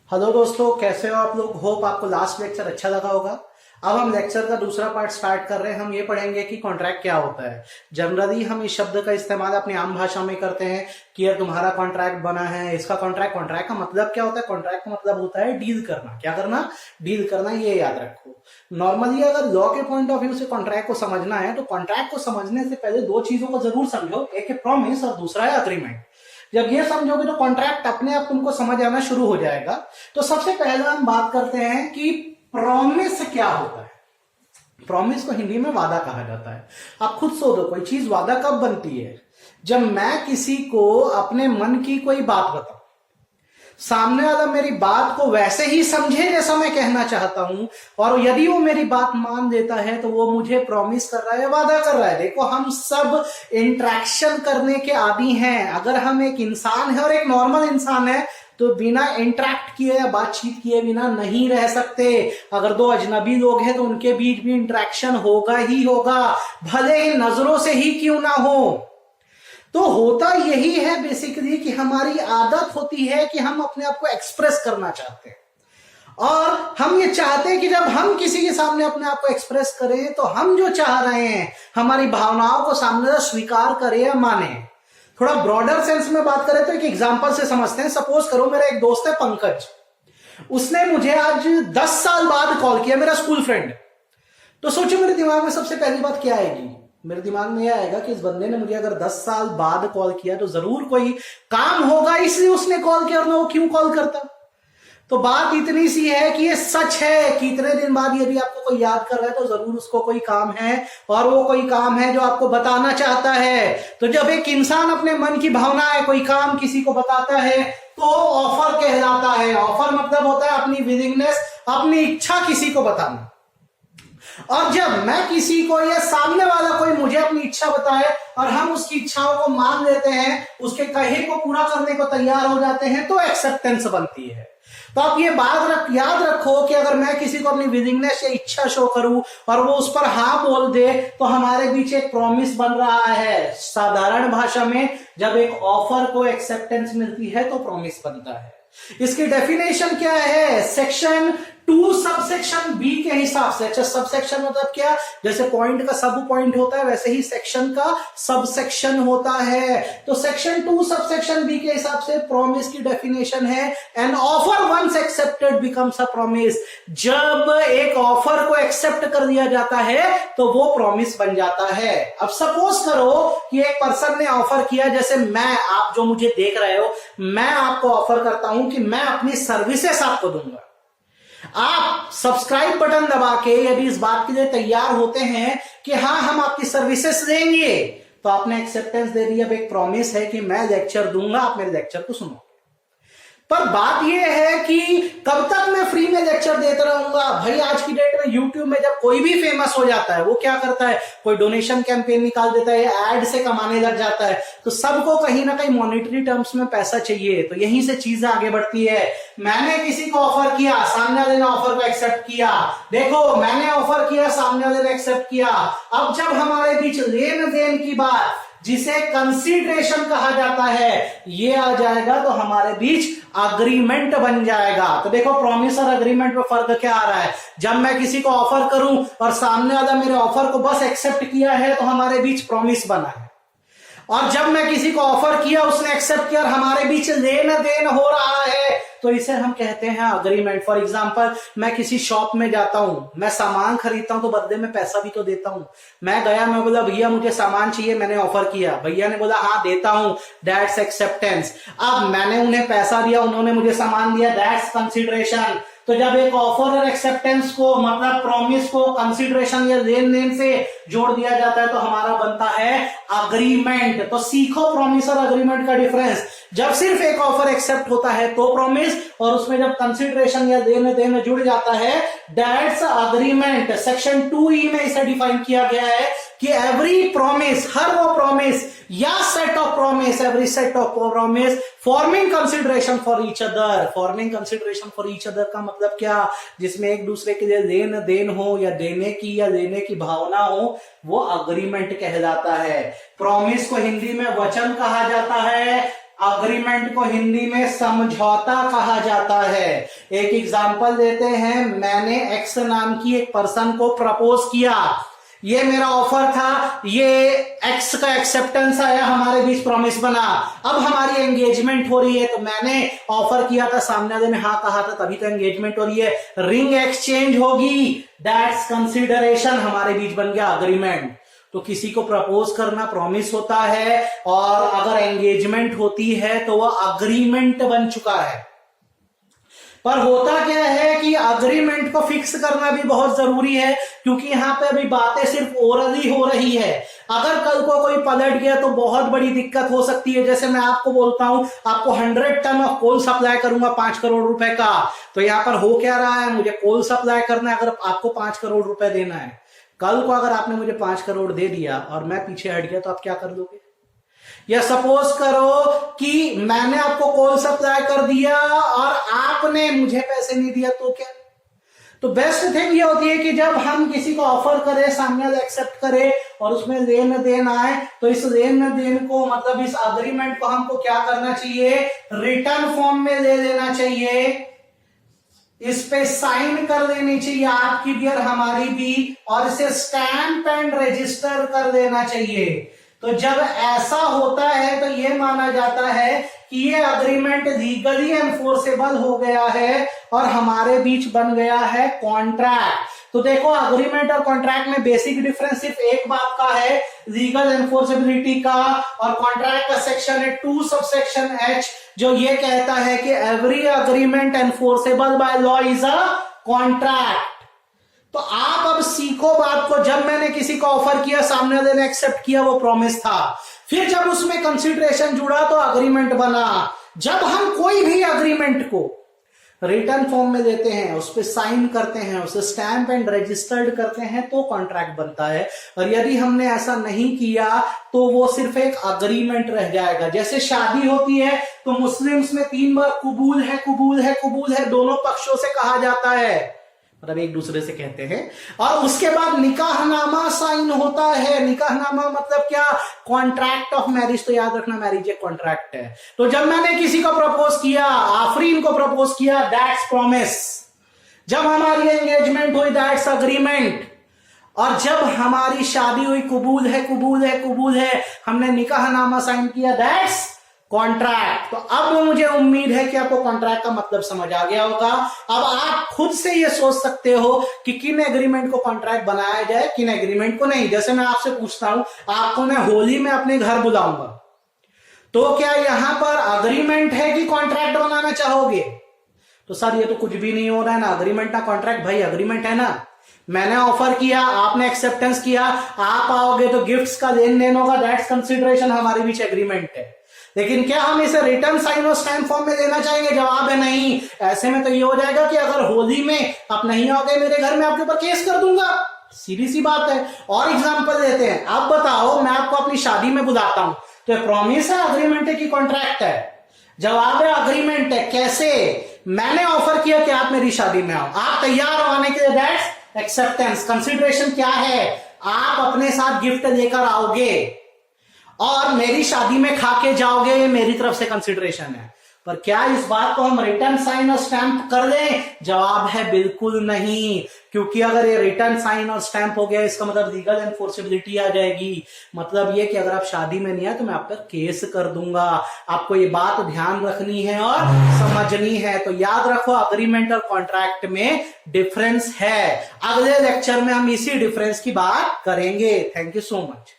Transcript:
Hello दोस्तों, कैसे हो आप लोग। होप आपको लास्ट लेक्चर अच्छा लगा होगा। अब हम लेक्चर का दूसरा पार्ट स्टार्ट कर रहे हैं। हम ये पढ़ेंगे कि कॉन्ट्रैक्ट क्या होता है। जनरली हम इस शब्द का इस्तेमाल अपनी आम भाषा में करते हैं कि यार तुम्हारा कॉन्ट्रैक्ट बना है, इसका कॉन्ट्रैक्ट। कॉन्ट्रैक्ट का मतलब क्या होता है? कॉन्ट्रैक्ट का मतलब होता है डील करना। क्या करना? डील करना। ये याद रखो। नॉर्मली अगर लॉ के पॉइंट ऑफ व्यू से कॉन्ट्रैक्ट को समझना है तो कॉन्ट्रैक्ट को समझने से पहले दो चीजों को जरूर समझो। एक है प्रॉमिस और दूसरा है अग्रीमेंट। जब ये समझोगे तो कॉन्ट्रैक्ट अपने आप तुमको समझ आना शुरू हो जाएगा। तो सबसे पहले हम बात करते हैं कि प्रॉमिस क्या होता है। प्रॉमिस को हिंदी में वादा कहा जाता है। आप खुद सोचो, कोई चीज वादा कब बनती है? जब मैं किसी को अपने मन की कोई बात बताऊं, सामने वाला मेरी बात को वैसे ही समझे जैसा मैं कहना चाहता हूं, और यदि वो मेरी बात मान लेता है तो वो मुझे प्रॉमिस कर रहा है, वादा कर रहा है। देखो, हम सब इंटरेक्शन करने के आदी हैं। अगर हम एक इंसान है और एक नॉर्मल इंसान है तो बिना इंटरेक्ट किए या बातचीत किए बिना नहीं रह सकते। अगर दो अजनबी लोग हैं तो उनके बीच भी इंटरेक्शन होगा ही होगा, भले ही नजरों से ही क्यों ना हो। तो होता यही है बेसिकली कि हमारी आदत होती है कि हम अपने आप को एक्सप्रेस करना चाहते हैं, और हम ये चाहते हैं कि जब हम किसी के सामने अपने आप को एक्सप्रेस करें तो हम जो चाह रहे हैं, हमारी भावनाओं को सामने से स्वीकार करें या माने। थोड़ा ब्रॉडर सेंस में बात करें तो एक एग्जांपल से समझते हैं। सपोज करो मेरा एक दोस्त है पंकज, उसने मुझे आज 10 साल बाद कॉल किया, मेरा स्कूल फ्रेंड। तो सोचो मेरे दिमाग में सबसे पहली बात क्या आएगी? मेरे दिमाग में यह आएगा कि इस बंदे ने मुझे अगर 10 साल बाद कॉल किया तो जरूर कोई काम होगा, इसलिए उसने कॉल किया, वरना वो क्यों कॉल करता। तो बात इतनी सी है कि ये सच है कि इतने दिन बाद यदि आपको कोई याद कर रहा है तो जरूर उसको कोई काम है, और वो कोई काम है जो आपको बताना चाहता है। तो जब एक इंसान अपने मन की भावना है कोई काम किसी को बताता है तो ऑफर कहलाता है। ऑफर मतलब होता है अपनी विलिंगनेस, अपनी इच्छा किसी को बताना। और जब मैं किसी को या सामने वाला कोई मुझे अपनी इच्छा बताए और हम उसकी इच्छाओं को मान लेते हैं, उसके कहे को पूरा करने को तैयार हो जाते हैं, तो एक्सेप्टेंस बनती है। तो आप ये बात याद रखो कि अगर मैं किसी को अपनी विलिंगनेस या इच्छा शो करूं और वो उस पर हाँ बोल दे तो हमारे बीच एक प्रॉमिस बन रहा है। साधारण भाषा में जब एक ऑफर को एक्सेप्टेंस मिलती है तो प्रॉमिस बनता है। इसकी डेफिनेशन क्या है? सेक्शन 2 सबसेक्शन बी के हिसाब से। अच्छा, सबसेक्शन मतलब क्या? जैसे पॉइंट का सब पॉइंट होता है वैसे ही सेक्शन का सबसेक्शन होता है। तो सेक्शन 2 सबसेक्शन बी के हिसाब से प्रॉमिस की डेफिनेशन है, an offer once accepted becomes a promise. जब एक ऑफर को एक्सेप्ट कर दिया जाता है तो वो प्रॉमिस बन जाता है। अब सपोज करो कि एक पर्सन ने ऑफर किया, जैसे मैं, आप जो मुझे देख रहे हो, मैं आपको ऑफर करता हूं कि मैं अपनी सर्विसेज आपको दूंगा। आप सब्सक्राइब बटन दबा के यदि इस बात के लिए तैयार होते हैं कि हाँ हम आपकी सर्विसेज देंगे, तो आपने एक्सेप्टेंस दे दी। अब एक प्रॉमिस है कि मैं लेक्चर दूंगा, आप मेरे लेक्चर को सुनो। पर बात यह है कि कब तक मैं फ्री में लेक्चर देता रहूंगा? भाई आज की डेट में यूट्यूब में जब कोई भी फेमस हो जाता है वो क्या करता है? कोई डोनेशन कैंपेन निकाल देता है, एड से कमाने लग जाता है। तो सबको कहीं ना कहीं मॉनेटरी टर्म्स में पैसा चाहिए, तो यहीं से चीजें आगे बढ़ती है। मैंने किसी को ऑफर किया, सामने वाले ने ऑफर को एक्सेप्ट किया। देखो, मैंने ऑफर किया, सामने वाले ने एक्सेप्ट किया। अब जब हमारे बीच लेन देन की बात, जिसे कंसीडरेशन कहा जाता है, ये आ जाएगा तो हमारे बीच अग्रीमेंट बन जाएगा। तो देखो, प्रॉमिस और अग्रीमेंट में फर्क क्या आ रहा है? जब मैं किसी को ऑफर करूं और सामने वाला मेरे ऑफर को बस एक्सेप्ट किया है तो हमारे बीच प्रॉमिस बना है, और जब मैं किसी को ऑफर किया, उसने एक्सेप्ट किया और हमारे बीच लेन देन हो रहा है, तो इसे हम कहते हैं अग्रीमेंट। फॉर एग्जांपल, मैं किसी शॉप में जाता हूं, मैं सामान खरीदता हूं तो बदले में पैसा भी तो देता हूं। मैं गया, मैं बोला भैया मुझे सामान चाहिए, मैंने ऑफर किया, भैया ने बोला हाँ देता हूं, दैट्स एक्सेप्टेंस। अब मैंने उन्हें पैसा दिया, उन्होंने मुझे सामान दिया, दैट्स कंसिडरेशन। तो जब एक ऑफर और एक्सेप्टेंस को, मतलब प्रॉमिस को कंसिडरेशन या लेन देन से जोड़ दिया जाता है तो हमारा बनता है अग्रीमेंट। तो सीखो प्रॉमिस और अग्रीमेंट का डिफरेंस। जब सिर्फ एक ऑफर एक्सेप्ट होता है तो प्रॉमिस, और उसमें जब कंसिडरेशन या लेन देन जुड़ जाता है, दैट्स अग्रीमेंट। सेक्शन 2E में इसे डिफाइन किया गया है कि एवरी प्रॉमिस, हर वो प्रॉमिस या set of promise, every set of promise forming consideration for each other. Forming consideration for each other का मतलब क्या? जिसमें एक दूसरे के लिए लेन देन हो या देने की या लेने की भावना हो, वो अग्रीमेंट कहलाता है। प्रॉमिस को हिंदी में वचन कहा जाता है, अग्रीमेंट को हिंदी में समझौता कहा जाता है। एक एग्जांपल देते हैं, मैंने एक्स नाम की एक पर्सन को प्रपोज किया, ये मेरा ऑफर था, ये एक्स का एक्सेप्टेंस आया, हमारे बीच प्रॉमिस बना, अब हमारी एंगेजमेंट हो रही है। तो मैंने ऑफर किया था, सामने वाले ने हाँ कहा था, तभी तो एंगेजमेंट हो रही है, रिंग एक्सचेंज होगी, दैट्स कंसिडरेशन, हमारे बीच बन गया अग्रीमेंट। तो किसी को प्रपोज करना प्रॉमिस होता है, और अगर एंगेजमेंट होती है तो वह अग्रीमेंट बन चुका है। पर होता क्या है कि अग्रीमेंट को फिक्स करना भी बहुत जरूरी है, क्योंकि यहां पे अभी बातें सिर्फ ओरली हो रही है। अगर कल को कोई पलट गया तो बहुत बड़ी दिक्कत हो सकती है। जैसे मैं आपको बोलता हूं, आपको 100 टन ऑफ कोल सप्लाई करूंगा 5 करोड़ रुपए का, तो यहां पर हो क्या रहा है, मुझे कोल सप्लाई करना है, अगर आपको 5 करोड़ रुपए देना है। कल को अगर आपने मुझे 5 करोड़ दे दिया और मैं पीछे हट गया, तो आप क्या कर लोगे? या सपोज करो कि मैंने आपको कोल सप्लाई कर दिया और आपने मुझे पैसे नहीं दिया, तो क्या? तो बेस्ट थिंग ये होती है कि जब हम किसी को ऑफर करें, सामने वाला एक्सेप्ट करे और उसमें लेन देन आए, तो इस लेन देन को, मतलब इस अग्रीमेंट को हमको क्या करना चाहिए, रिटर्न फॉर्म में ले लेना चाहिए, इस पे साइन कर देनी चाहिए, आपकी भी और हमारी भी, और इसे स्टैंप एंड रजिस्टर कर देना चाहिए। तो जब ऐसा होता है तो यह माना जाता है कि ये अग्रीमेंट लीगली एनफोर्सेबल हो गया है और हमारे बीच बन गया है कॉन्ट्रैक्ट। तो देखो, अग्रीमेंट और कॉन्ट्रैक्ट में बेसिक डिफरेंस सिर्फ एक बात का है, लीगल एनफोर्सेबिलिटी का, और कॉन्ट्रैक्ट का सेक्शन है 2 सबसेक्शन H, जो ये कहता है कि every agreement enforceable by law is a contract. तो आप अब सीखो बात को, जब मैंने किसी को ऑफर किया, सामने वाले ने एक्सेप्ट किया, वो प्रॉमिस था, फिर जब उसमें कंसिडरेशन जुड़ा तो अग्रीमेंट बना। जब हम कोई भी अग्रीमेंट को रिटर्न फॉर्म में देते हैं, उस पर साइन करते हैं, उसे स्टैंप एंड रजिस्टर्ड करते हैं, तो कॉन्ट्रैक्ट बनता है। और यदि हमने ऐसा नहीं किया तो वो सिर्फ एक अग्रीमेंट रह जाएगा। जैसे शादी होती है तो मुस्लिम्स में 3 बार कबूल है, कबूल है, कबूल है, दोनों पक्षों से कहा जाता है, मतलब एक दूसरे से कहते हैं, और उसके बाद निकाहनामा साइन होता है। निकाहनामा मतलब क्या, कॉन्ट्रैक्ट ऑफ मैरिज। तो याद रखना, मैरिज एक कॉन्ट्रैक्ट है। तो जब मैंने किसी को प्रपोज किया, आफरीन को प्रपोज किया, दैट्स प्रॉमिस। जब हमारी एंगेजमेंट हुई, दैट्स अग्रीमेंट। और जब हमारी शादी हुई, कबूल है, कबूल है, कबूल है, हमने निकाहनामा साइन किया, दैट्स कॉन्ट्रैक्ट। तो अब मुझे उम्मीद है कि आपको कॉन्ट्रैक्ट का मतलब समझ आ गया होगा। अब आप खुद से ये सोच सकते हो कि किन एग्रीमेंट को कॉन्ट्रैक्ट बनाया जाए, किन एग्रीमेंट को नहीं। जैसे मैं आपसे पूछता हूं, आपको मैं होली में अपने घर बुलाऊंगा, तो क्या यहां पर अग्रीमेंट है कि कॉन्ट्रैक्ट बनाना चाहोगे? तो सर ये तो कुछ भी नहीं हो रहा है, ना अग्रीमेंट ना कॉन्ट्रैक्ट। भाई अग्रीमेंट है ना, मैंने ऑफर किया, आपने एक्सेप्टेंस किया, आप आओगे तो गिफ्ट्स का लेन देन होगा, दैट्स कंसिडरेशन, हमारे बीच एग्रीमेंट है। लेकिन क्या हम इसे रिटर्न साइन और स्टैम्प फॉर्म में देना चाहेंगे? जवाब है नहीं। ऐसे में तो ये हो जाएगा कि अगर होली में आप नहीं आओगे मेरे घर में, आपके ऊपर केस कर दूंगा, सीधी सी बात है। और एग्जांपल देते हैं, आप बताओ, मैं आपको अपनी शादी में बुलाता हूं, तो ये प्रॉमिस है, अग्रीमेंट है कि कॉन्ट्रैक्ट है? जवाब है अग्रीमेंट है। कैसे? मैंने ऑफर किया कि आप मेरी शादी में आओ, आप तैयार हो आने के लिए, दैट्स एक्सेप्टेंस। कंसिडरेशन क्या है? आप अपने साथ गिफ्ट लेकर आओगे और मेरी शादी में खा के जाओगे, ये मेरी तरफ से कंसिडरेशन है। पर क्या इस बात को हम रिटर्न साइन और स्टैंप कर दें? जवाब है बिल्कुल नहीं, क्योंकि अगर ये रिटर्न साइन और स्टैंप हो गया, इसका मतलब लीगल एनफोर्सेबिलिटी आ जाएगी। मतलब ये कि अगर आप शादी में नहीं आए तो मैं आप पर केस कर दूंगा। आपको ये बात ध्यान रखनी है और समझनी है। तो याद रखो, अग्रीमेंट और कॉन्ट्रैक्ट में डिफरेंस है। अगले लेक्चर में हम इसी डिफरेंस की बात करेंगे। Thank you so much.